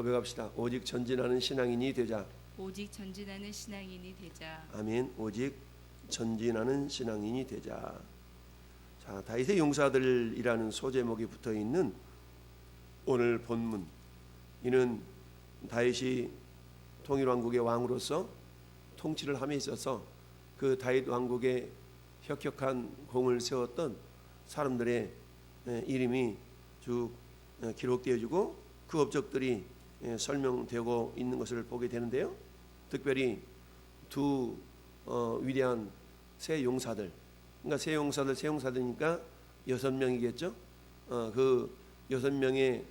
고백합시다. 오직 전진하는 신앙인이 되자. 오직 전진하는 신앙인이 되자. 아멘. 오직 전진하는 신앙인이 되자. 자, 다윗의 용사들이라는 소제목이 붙어 있는 오늘 본문, 이는 다윗이 통일왕국의 왕으로서 통치를 함에 있어서 그 다윗 왕국의 혁혁한 공을 세웠던 사람들의 이름이 쭉 기록되어지고 그 업적들이 설명되고 있는 것을 보게 되는데요. 특별히 두 위대한 새 용사들, 그러니까 새 용사들이니까 6명이겠죠. 그 6명의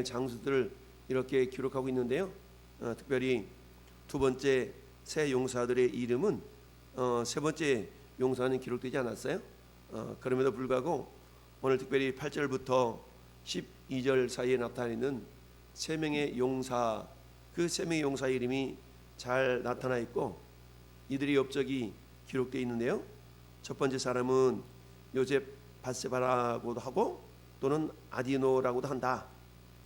장수들을 이렇게 기록하고 있는데요. 특별히 두 번째 새 용사들의 이름은 세 번째 용사는 기록되지 않았어요. 그럼에도 불구하고 오늘 특별히 8절부터 12절 사이에 나타나는 세 명의 용사, 그 세 명의 용사 이름이 잘 나타나 있고 이들의 업적이 기록되어 있는데요. 첫 번째 사람은 요셉 밧세바라고도 하고 또는 아디노라고도 한다.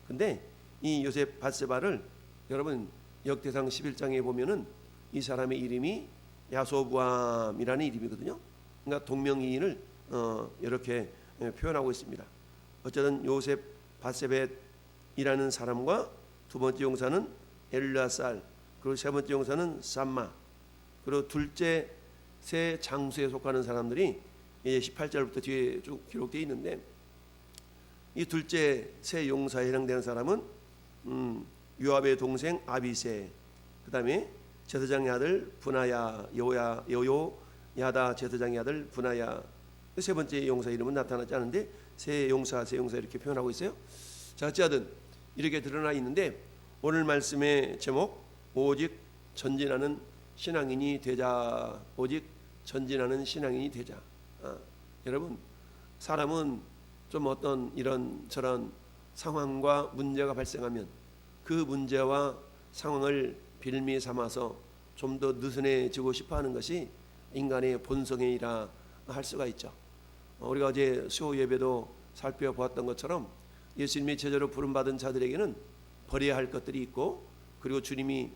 근데 이 요셉 밧세바를 여러분 역대상 11장에 보면은 이 사람의 이름이 야소부암이라는 이름이거든요. 그러니까 동명이인을 이렇게 표현하고 있습니다. 어쨌든 요셉 밧세벳이라는 사람과 두 번째 용사는 엘르아살, 그리고 세 번째 용사는 삼마, 그리고 둘째 세 장수에 속하는 사람들이 이제 18절부터 뒤에 쭉 기록되어 있는데, 이 둘째 세 용사에 해당되는 사람은 요압의 동생 아비세, 그 다음에 제사장의 아들 분하야, 여호야다 제사장의 아들 분하야. 세 번째 용사 이름은 나타나지 않은데 세 용사 이렇게 표현하고 있어요. 자, 어찌하든 이렇게 드러나 있는데 오늘 말씀의 제목, 오직 전진하는 신앙인이 되자. 오직 전진하는 신앙인이 되자. 여러분, 사람은 좀 어떤 이런 저런 상황과 문제가 발생하면 그 문제와 상황을 빌미 삼아서 좀 더 느슨해지고 싶어하는 것이 인간의 본성이라 할 수가 있죠. 우리가 어제 수요 예배도 살펴보았던 것처럼 예수님의 제자로 부름받은 자들에게는 버려야 할 것들이 있고, 그리고 주님이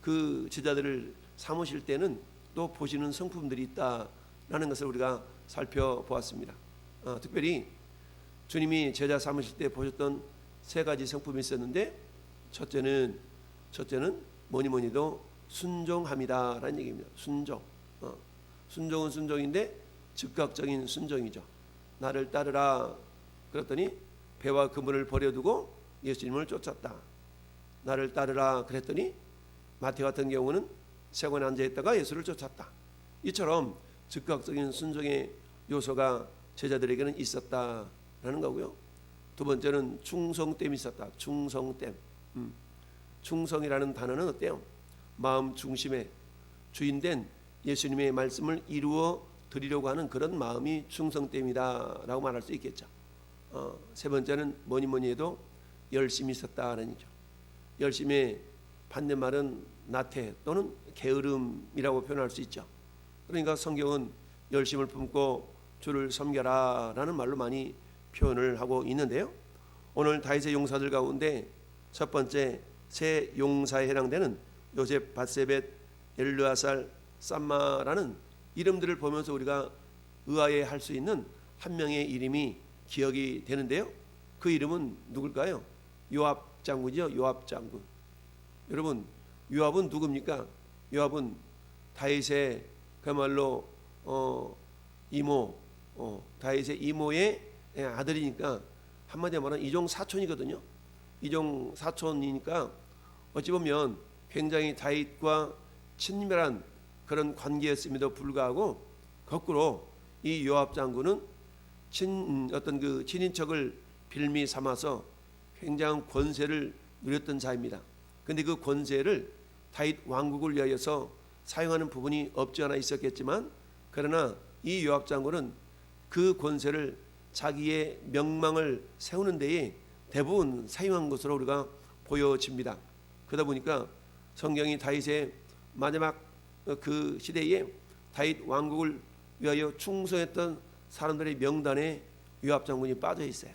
그 제자들을 삼으실 때는 또 보시는 성품들이 있다라는 것을 우리가 살펴보았습니다. 특별히 주님이 제자 삼으실 때 보셨던 세 가지 성품이 있었는데, 첫째는 뭐니도 순종함이다라는 얘기입니다. 순종은 순종인데 즉각적인 순종이죠. 나를 따르라 그랬더니 배와 그물을 버려두고 예수님을 쫓았다. 나를 따르라 그랬더니 마태 같은 경우는 세관에 앉아있다가 예수를 쫓았다. 이처럼 즉각적인 순종의 요소가 제자들에게는 있었다라는 거고요. 두 번째는 충성됨이 있었다. 충성됨. 충성이라는 단어는 어때요? 마음 중심에 주인된 예수님의 말씀을 이루어 드리려고 하는 그런 마음이 충성됨이다라고 말할 수 있겠죠. 세 번째는 뭐니 해도 열심이 있었다는 얘기죠. 열심의 반대말은 나태 또는 게으름이라고 표현할 수 있죠. 그러니까 성경은 열심을 품고 주를 섬겨라라는 말로 많이 표현을 하고 있는데요. 오늘 다윗의 용사들 가운데 첫 번째 세 용사에 해당되는 요셉, 밧세벳, 엘르아살, 삼마라는 이름들을 보면서 우리가 의아해할 수 있는 한 명의 이름이 기억이 되는데요. 그 이름은 누굴까요? 요압 장군이죠. 요압 장군. 여러분, 요압은 누굽니까? 요압은 다윗의 그야말로 이모, 다윗의 이모의 아들이니까 한마디로 말하면 이종 사촌이거든요. 이종 사촌이니까 어찌 보면 굉장히 다윗과 친밀한 그런 관계였음에도 불구하고 거꾸로 이 요압 장군은 어떤 그 친인척을 빌미 삼아서 굉장한 권세를 누렸던 자입니다. 그런데 그 권세를 다윗 왕국을 위하여서 사용하는 부분이 없지 않아 있었겠지만, 그러나 이 요압 장군은 그 권세를 자기의 명망을 세우는 데에 대부분 사용한 것으로 우리가 보여집니다. 그러다 보니까 성경이 다윗의 마지막 그 시대에 다윗 왕국을 위하여 충성했던 사람들의 명단에 요압 장군이 빠져 있어요.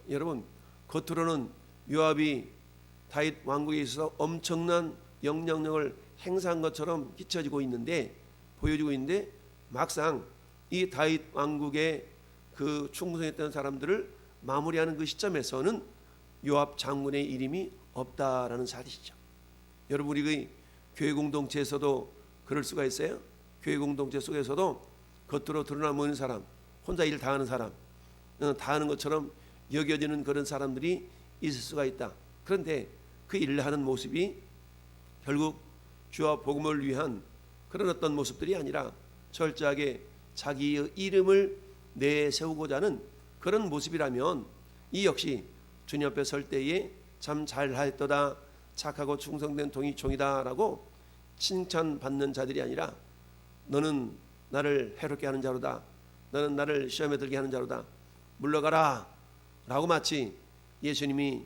여러분, 겉으로는 요압이 다윗 왕국에 있어서 엄청난 영향력을 행사한 것처럼 보여지고 있는데 막상 이 다윗 왕국의 그 충성했던 사람들을 마무리하는 그 시점에서는 요압 장군의 이름이 없다라는 사실이죠. 여러분, 우리 교회 공동체에서도 그럴 수가 있어요. 교회 공동체 속에서도 겉으로 드러나 보이는 사람, 혼자 일 다 하는 사람, 다 하는 것처럼 여겨지는 그런 사람들이 있을 수가 있다. 그런데 그 일을 하는 모습이 결국 주와 복음을 위한 그런 어떤 모습들이 아니라 철저하게 자기의 이름을 내세우고자 하는 그런 모습이라면 이 역시 주님 앞에 설 때에 참 잘하였도다, 착하고 충성된 종이다라고 칭찬받는 자들이 아니라 너는 나를 해롭게 하는 자로다, 너는 나를 시험에 들게 하는 자로다, 물러가라 라고 마치 예수님이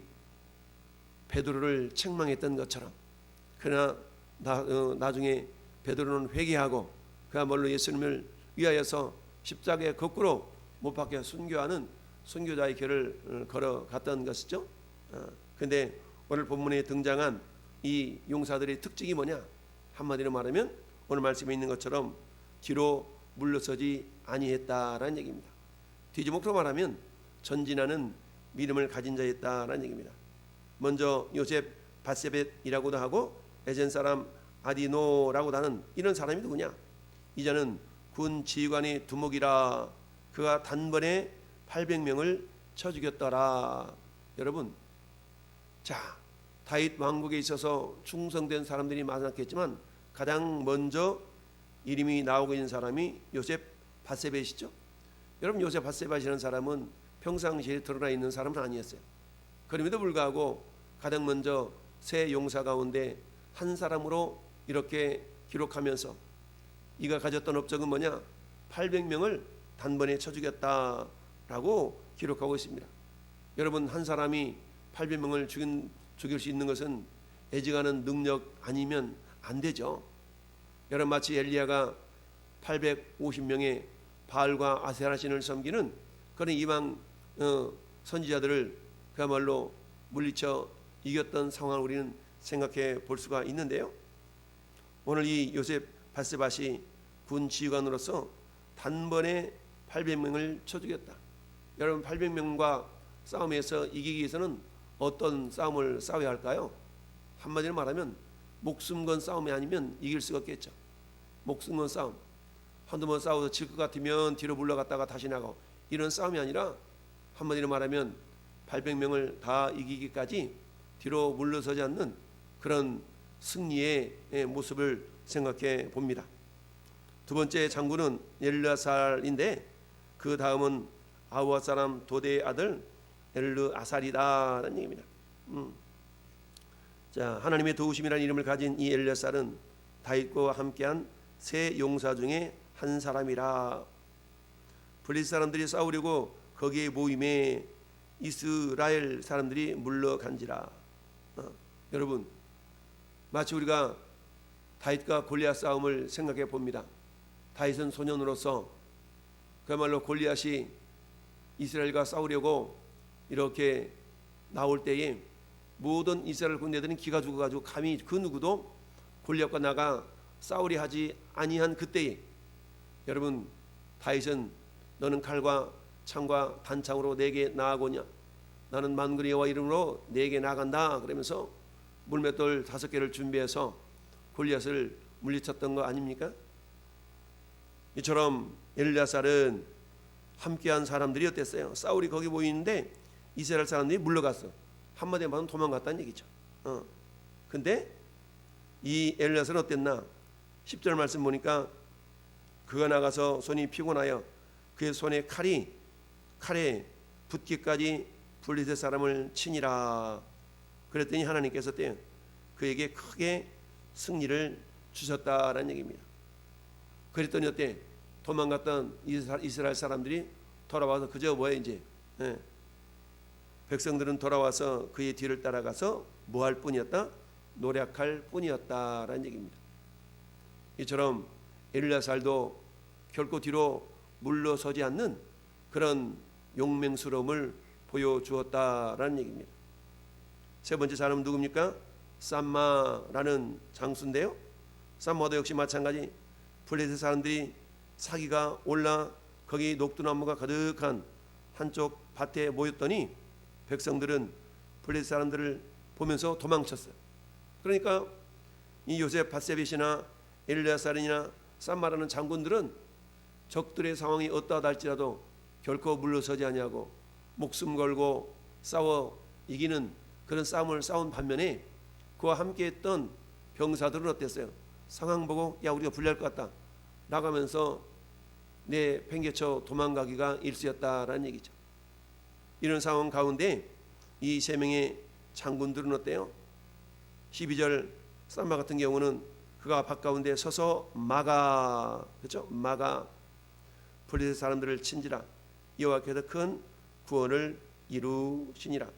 베드로를 책망했던 것처럼, 그러나 나중에 베드로는 회개하고 그야말로 예수님을 위하여서 십자가에 거꾸로 못 박혀 순교하는 순교자의 길을 걸어갔던 것이죠. 그런데 오늘 본문에 등장한 이 용사들의 특징이 뭐냐? 한마디로 말하면 오늘 말씀에 있는 것처럼 뒤로 물러서지 아니했다라는 얘기입니다. 뒤집어서 말하면 전진하는 믿음을 가진 자였다라는 얘기입니다. 먼저 요셉 바세벳이라고도 하고 에젠 사람 아디노라고도 하는 이런 사람이 누구냐? 이자는 군 지휘관의 두목이라, 그가 단번에 800명을 쳐 죽였더라. 여러분, 자, 다윗 왕국에 있어서 충성된 사람들이 많았겠지만 가장 먼저 이름이 나오고 있는 사람이 요셉 바세벳이죠. 여러분, 요셉 바세벳이라는 사람은 평상시에 드러나 있는 사람은 아니었어요. 그럼에도 불구하고 가장 먼저 세 용사 가운데 한 사람으로 이렇게 기록하면서 이가 가졌던 업적은 뭐냐? 800명을 단번에 쳐 죽였다라고 기록하고 있습니다. 여러분, 한 사람이 800명을 죽일 수 있는 것은 애지간한 능력 아니면 안 되죠. 여러분, 마치 엘리야가 850명의 바알과 아세라 신을 섬기는 그런 이방 선지자들을 그야말로 물리쳐 이겼던 상황을 우리는 생각해 볼 수가 있는데요. 오늘 이 요셉 바세밧이 군 지휘관으로서 단번에 800명을 쳐 죽였다. 여러분, 800명과 싸움에서 이기기 위해서는 어떤 싸움을 싸워야 할까요? 한마디로 말하면 목숨 건 싸움이 아니면 이길 수가 없겠죠. 목숨 건 싸움, 한두 번 싸워서 질 것 같으면 뒤로 물러갔다가 다시 나가고, 이런 싸움이 아니라 한마디로 말하면 800명을 다 이기기까지 뒤로 물러서지 않는 그런 승리의 모습을 생각해 봅니다. 두 번째 장군은 엘르아살인데 그 다음은 아우아 사람 도대의 아들 엘르아살이다라는 얘기입니다. 자, 하나님의 도우심이라는 이름을 가진 이 엘르아살은 다윗과 함께한 세 용사 중에 한 사람이라. 블리스 사람들이 싸우려고 거기에 모임에 이스라엘 사람들이 물러간지라. 여러분, 마치 우리가 다윗과 골리앗 싸움을 생각해 봅니다. 다윗은 소년으로서 그야말로 골리앗이 이스라엘과 싸우려고 이렇게 나올 때에 모든 이스라엘 군대들은 기가 죽어가지고 감히 그 누구도 골리앗과 나가 싸우려 하지 아니한 그때에, 여러분, 다윗은 너는 칼과 창과 단창으로 내게 나아오냐? 나는 만군의 여호와 이름으로 내게 나간다. 그러면서 물맷돌 5개를 준비해서 골리앗을 물리쳤던 거 아닙니까? 이처럼 엘르아살은 함께한 사람들이 어땠어요? 사울이 거기 모이는데 이스라엘 사람들이 물러갔어. 한마디로 말하면 도망갔다는 얘기죠. 근데 이 엘르아살은 어땠나? 10절 말씀 보니까 그가 나가서 손이 피곤하여 그의 손에 칼에 붙기까지 블레셋 사람을 치니라. 그랬더니 하나님께서 그에게 크게 승리를 주셨다라는 얘기입니다. 그랬더니 어때? 도망갔던 이스라엘 사람들이 돌아와서 그저 뭐야 이제 백성들은 돌아와서 그의 뒤를 따라가서 뭐할 뿐이었다? 노력할 뿐이었다라는 얘기입니다. 이처럼 엘르아살도 결코 뒤로 물러서지 않는 그런 용맹스러움을 보여주었다라는 얘기입니다. 세 번째 사람은 누굽니까? 쌈마라는 장수인데요. 쌈마도 역시 마찬가지. 블레셋 사람들이 사기가 올라 거기 녹두나무가 가득한 한쪽 밭에 모였더니 백성들은 블레셋 사람들을 보면서 도망쳤어요. 그러니까 이 요셉 밧세벳이나 엘르야살이나 쌈마라는 장군들은 적들의 상황이 어떠하다 할지라도 결코 물러서지 아니하고 목숨 걸고 싸워 이기는 그런 싸움을 싸운 반면에 그와 함께했던 병사들은 어땠어요? 상황 보고 야 우리가 불리할 것 같다 라고 하면서 팽개쳐 도망가기가 일쑤였다라는 얘기죠. 이런 상황 가운데 이 세 명의 장군들은 어때요? 12절 쌈마 같은 경우는 그가 밭 가운데 서서 막아, 그렇죠? 막아 블레셋 사람들을 친지라 여호와께서 큰 구원을 이루시니라.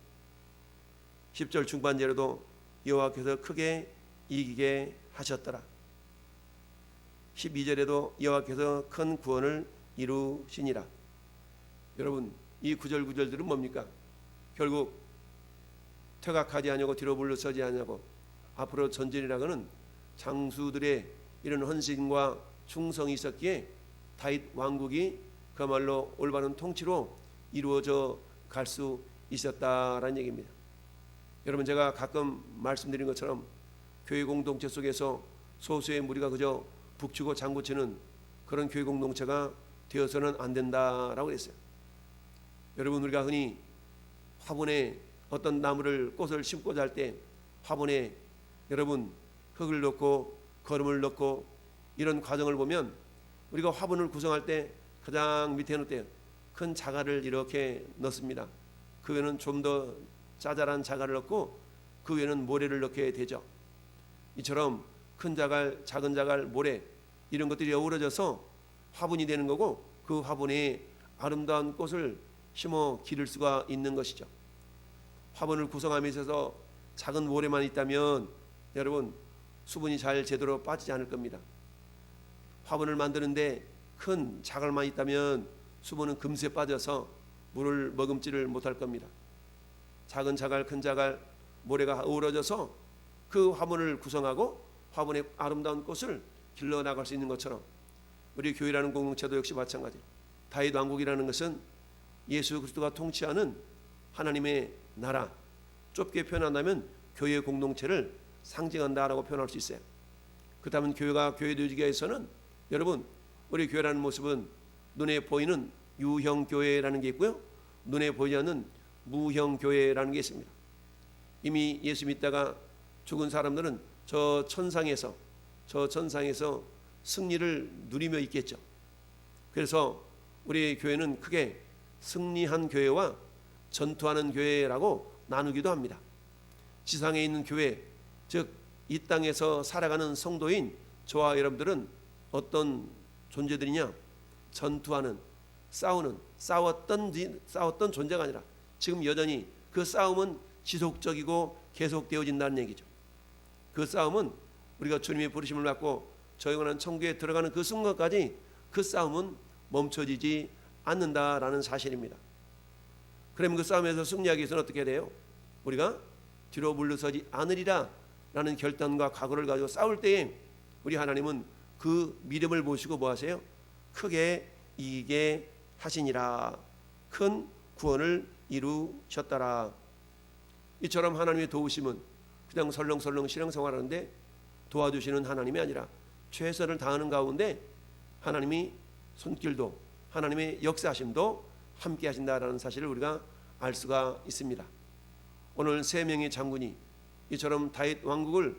10절 중반절에도 여호와께서 크게 이기게 하셨더라. 12절에도 여호와께서 큰 구원을 이루시니라. 여러분 이 구절들은 뭡니까? 결국 퇴각하지 아니하고 뒤로 물러서지 아니하고 앞으로 전진이라고는 장수들의 이런 헌신과 충성이 있었기에 다윗 왕국이 그야말로 올바른 통치로 이루어져 갈 수 있었다라는 얘기입니다. 여러분 제가 가끔 말씀드린 것처럼 교회 공동체 속에서 소수의 무리가 그저 북치고 장구치는 그런 교회 공동체가 되어서는 안 된다라고 했어요. 여러분 우리가 흔히 화분에 어떤 나무를 꽃을 심고자 할 때 화분에 여러분 흙을 넣고 거름을 넣고 이런 과정을 보면 우리가 화분을 구성할 때 가장 밑에 넣을 때 큰 자갈을 이렇게 넣습니다. 그 위에는 좀 더 짜잘한 자갈을 넣고 그 위에는 모래를 넣게 되죠. 이처럼 큰 자갈, 작은 자갈, 모래 이런 것들이 어우러져서 화분이 되는 거고 그 화분에 아름다운 꽃을 심어 기를 수가 있는 것이죠. 화분을 구성함에 있어서 작은 모래만 있다면 여러분 수분이 잘 제대로 빠지지 않을 겁니다. 화분을 만드는데 큰 자갈만 있다면 수분은 금세 빠져서 물을 머금지를 못할 겁니다. 작은 자갈, 큰 자갈, 모래가 어우러져서 그 화분을 구성하고 화분에 아름다운 꽃을 길러 나갈 수 있는 것처럼 우리 교회라는 공동체도 역시 마찬가지. 다윗 왕국이라는 것은 예수 그리스도가 통치하는 하나님의 나라, 좁게 표현한다면 교회 공동체를 상징한다라고 표현할 수 있어요. 그렇다면 교회가 교회되기 위해서는 여러분 우리 교회라는 모습은 눈에 보이는 유형교회라는 게 있고요, 눈에 보이지 않는 무형교회라는 게 있습니다. 이미 예수 믿다가 죽은 사람들은 저 천상에서 승리를 누리며 있겠죠. 그래서 우리 교회는 크게 승리한 교회와 전투하는 교회라고 나누기도 합니다. 지상에 있는 교회, 즉 이 땅에서 살아가는 성도인 저와 여러분들은 어떤 존재들이냐? 전투하는, 싸웠던 존재가 아니라 지금 여전히 그 싸움은 지속적이고 계속되어진다는 얘기죠. 그 싸움은 우리가 주님의 부르심을 받고 저 영원한 천국에 들어가는 그 순간까지 그 싸움은 멈춰지지 않는다라는 사실입니다. 그러면 그 싸움에서 승리하기 위해서는 어떻게 돼요? 우리가 뒤로 물러서지 않으리라 라는 결단과 각오를 가지고 싸울 때에 우리 하나님은 그 믿음을 보시고 뭐 하세요? 크게 이기게 하시니라. 큰 구원을 이루셨더라. 이처럼 하나님의 도우심은 그냥 설렁설렁 신앙생활하는데 도와주시는 하나님이 아니라 최선을 다하는 가운데 하나님이 손길도 하나님의 역사하심도 함께 하신다라는 사실을 우리가 알 수가 있습니다. 오늘 세 명의 장군이 이처럼 다윗 왕국을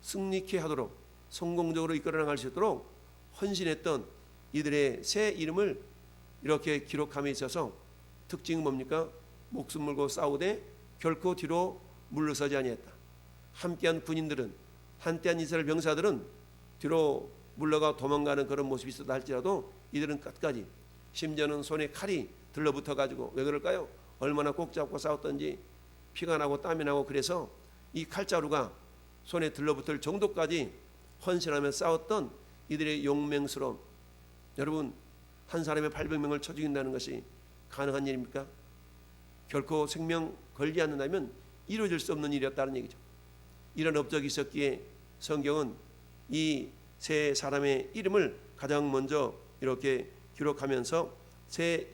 승리케 하도록 성공적으로 이끌어 나갈 수 있도록 헌신했던 이들의 새 이름을 이렇게 기록함에 있어서 특징은 뭡니까? 목숨 물고 싸우되 결코 뒤로 물러서지 아니했다. 함께한 군인들은, 한때한 이스라엘 병사들은 뒤로 물러가 도망가는 그런 모습이 있었다 할지라도 이들은 끝까지, 심지어는 손에 칼이 들러붙어 가지고, 왜 그럴까요? 얼마나 꼭 잡고 싸웠던지 피가 나고 땀이 나고, 그래서 이 칼자루가 손에 들러붙을 정도까지 헌신하며 싸웠던 이들의 용맹스러움. 여러분, 한 사람의 800명을 쳐 죽인다는 것이 가능한 일입니까? 결코 생명 걸지 않는다면 이루어질 수 없는 일이었다는 얘기죠. 이런 업적이 있었기에 성경은 이 세 사람의 이름을 가장 먼저 이렇게 기록하면서 세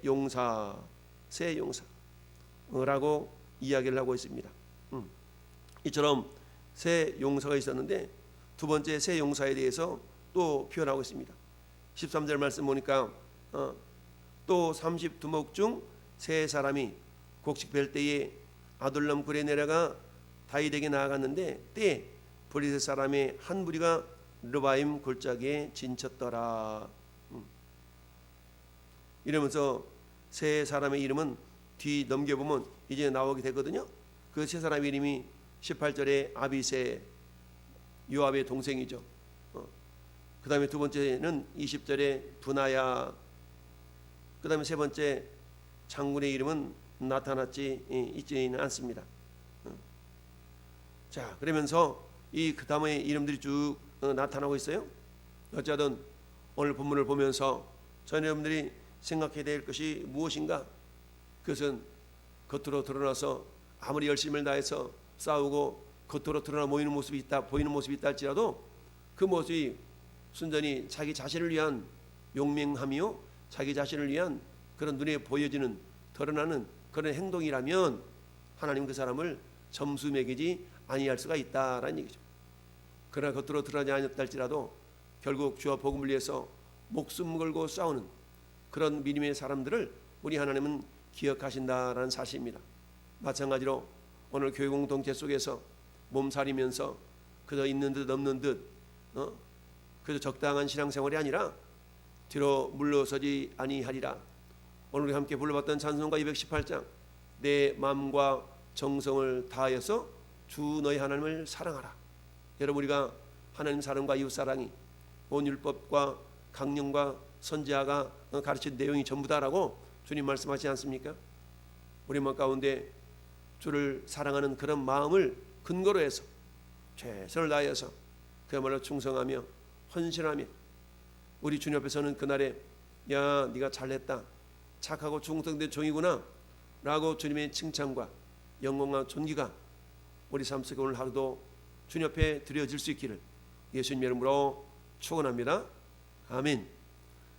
용사라고 이야기를 하고 있습니다. 이처럼 세 용사가 있었는데 두 번째 세 용사에 대해서 또 표현하고 있습니다. 13절 말씀 보니까 또 30두목 중 세 사람이 곡식 벨 때에 아둘람 굴에 내려가 다윗에게 나아갔는데 때에 브리스 사람의 한 무리가 르바임 골짜기에 진쳤더라. 이러면서 세 사람의 이름은 뒤 넘겨보면 이제 나오게 되거든요. 그 세 사람의 이름이 18절에 아비세, 요압의 동생이죠. 그 다음에 두 번째는 20절에 분하야, 그 다음에 세 번째 장군의 이름은 나타났지 있지는 않습니다. 자, 그러면서 이 그 다음에 이름들이 쭉 나타나고 있어요. 어쨌든 오늘 본문을 보면서 저희 여러분들이 생각해야 될 것이 무엇인가? 그것은 겉으로 드러나서 아무리 열심을 다해서 싸우고 겉으로 드러나 보이는 모습이 있다 할지라도 그 모습이 순전히 자기 자신을 위한 용맹함이요, 자기 자신을 위한 그런 눈에 보여지는 드러나는 그런 행동이라면 하나님 그 사람을 점수 매기지 아니할 수가 있다라는 얘기죠. 그러나 겉으로 드러나지 않았다 할지라도 결국 주와 복음을 위해서 목숨 걸고 싸우는 그런 믿음의 사람들을 우리 하나님은 기억하신다라는 사실입니다. 마찬가지로 오늘 교회 공동체 속에서 몸살이면서 그저 있는 듯 없는 듯 그저 적당한 신앙생활이 아니라 뒤로 물러서지 아니하리라. 오늘 우리 함께 불러봤던 찬송가 218장 내 마음과 정성을 다하여서 주 너희 하나님을 사랑하라. 여러분, 우리가 하나님 사랑과 이웃 사랑이 온 율법과 강령과 선지자가 가르친 내용이 전부다라고 주님 말씀하시지 않습니까? 우리 마음 가운데 주를 사랑하는 그런 마음을 근거로 해서 최선을 다해서 그야말로 충성하며 헌신하며 우리 주님 앞에서는 그날에 야 네가 잘했다, 착하고 충성된 종이구나 라고 주님의 칭찬과 영광과 존귀가 우리 삶 속에 오늘 하루도 주님 앞에 드려질 수 있기를 예수님 이름으로 축원합니다. 아멘.